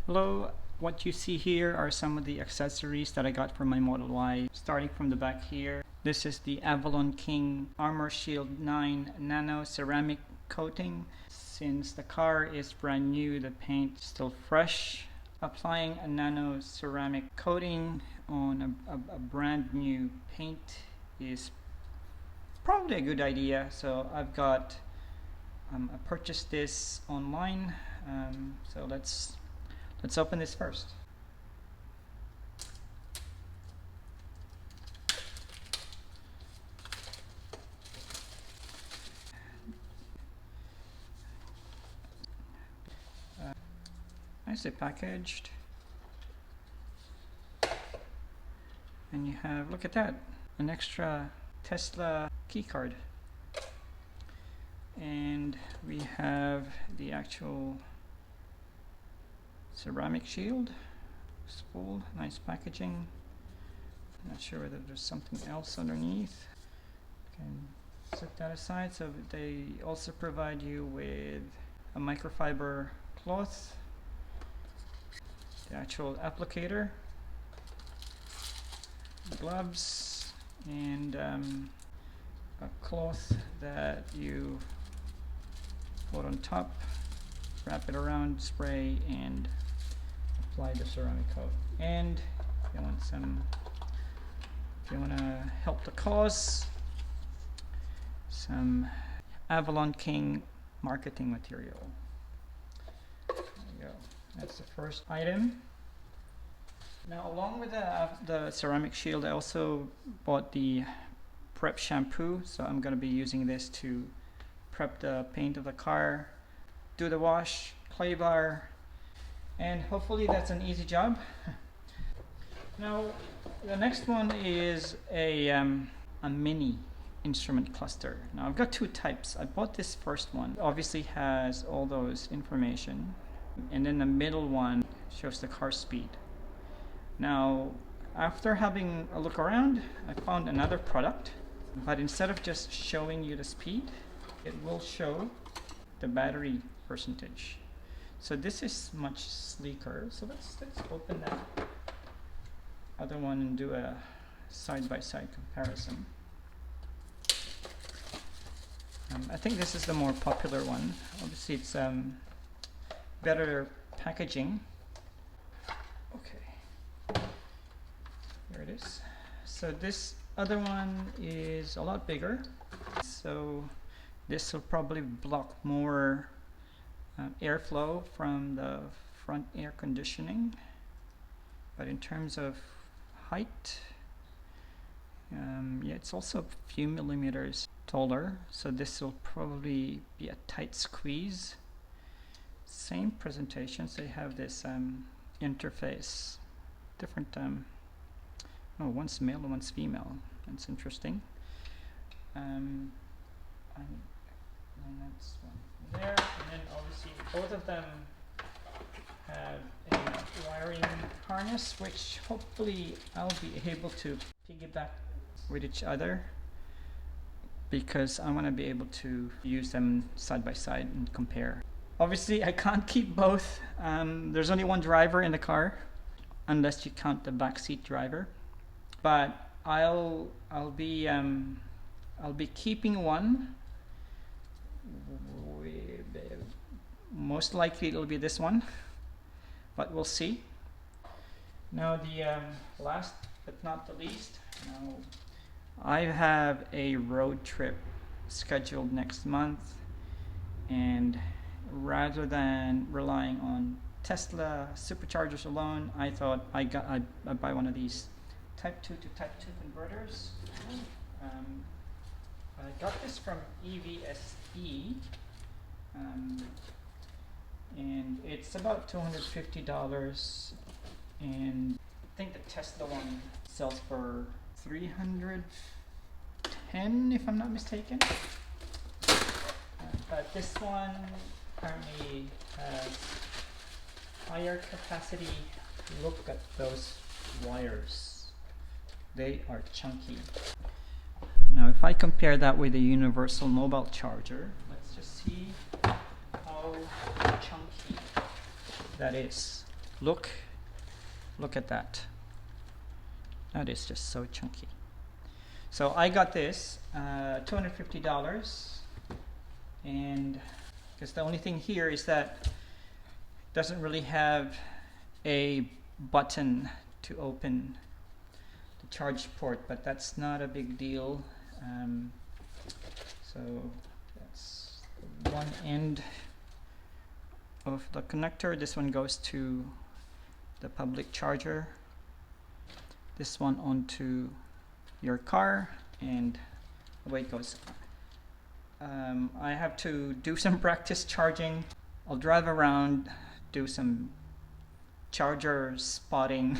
Hello, what you see here are some of the accessories that I got for my Model Y. Starting from the back here, this is the Avalon King Armor Shield 9 Nano ceramic coating. Since the car is brand new, the paint is still fresh. Applying a nano ceramic coating on a brand new paint is probably a good idea. So I purchased this online. So let's open this first. Nicely packaged. And you have, look at that, an extra Tesla key card. And we have the actual ceramic shield. It's full, nice packaging. Not sure whether there's something else underneath. Can set that aside. So they also provide you with a microfiber cloth, the actual applicator, gloves, and a cloth that you put on top, wrap it around, spray, and apply the ceramic coat. And if you want to help the cause, some Avalon King marketing material. There you go. That's the first item. Now, along with the ceramic shield, I also bought the prep shampoo. So I'm going to be using this to prep the paint of the car, do the wash, clay bar, and hopefully that's an easy job. Now, the next one is a mini instrument cluster. Now, I've got two types. I bought this first one. It obviously has all those information, and then the middle one shows the car speed. Now, after having a look around, I found another product, but instead of just showing you the speed, it will show the battery percentage. So this is much sleeker. So let's open that other one and do a side-by-side comparison. I think this is the more popular one. Obviously, it's better packaging. Okay, here it is. So this other one is a lot bigger. So this will probably block more airflow from the front air conditioning. But in terms of height, yeah, it's also a few millimeters taller. So this will probably be a tight squeeze. Same presentations. They have this interface. Different. Oh, one's male and one's female. That's interesting. And that's one there. And then obviously both of them have a wiring harness, which hopefully I'll be able to piggyback with each other, because I want to be able to use them side by side and compare. Obviously I can't keep both. There's only one driver in the car, unless you count the backseat driver. But I'll be keeping one. Most likely it'll be this one, but we'll see. Now the last but not the least, now I have a road trip scheduled next month, and rather than relying on Tesla superchargers alone, I thought I'd buy one of these Type 2 to Type 2 converters. I got this from EVSE, and it's about $250, and I think the Tesla one sells for $310 if I'm not mistaken. But this one apparently has higher capacity. Look at those wires. They are chunky. Now if I compare that with a universal mobile charger, let's just see how chunky that is. Look at that. That is just so chunky. So I got this $250, and because the only thing here is that it doesn't really have a button to open the charge port, but that's not a big deal. So that's one end of the connector. This one goes to the public charger, this one onto your car, and away it goes. I have to do some practice charging. I'll drive around, do some charger spotting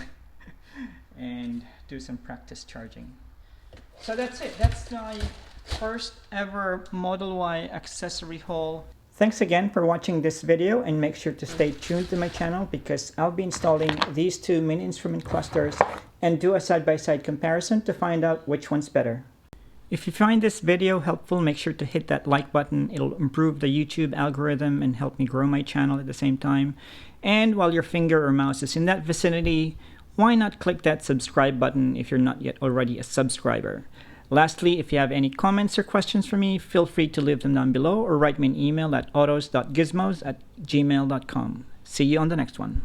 and do some practice charging. So that's it. That's my first ever Model Y accessory haul. Thanks again for watching this video, and make sure to stay tuned to my channel because I'll be installing these two mini instrument clusters and do a side-by-side comparison to find out which one's better. If you find this video helpful, make sure to hit that like button. It'll improve the YouTube algorithm and help me grow my channel at the same time. And while your finger or mouse is in that vicinity, why not click that subscribe button if you're not yet already a subscriber. Lastly, if you have any comments or questions for me, feel free to leave them down below or write me an email at autos.gizmos@gmail.com. See you on the next one.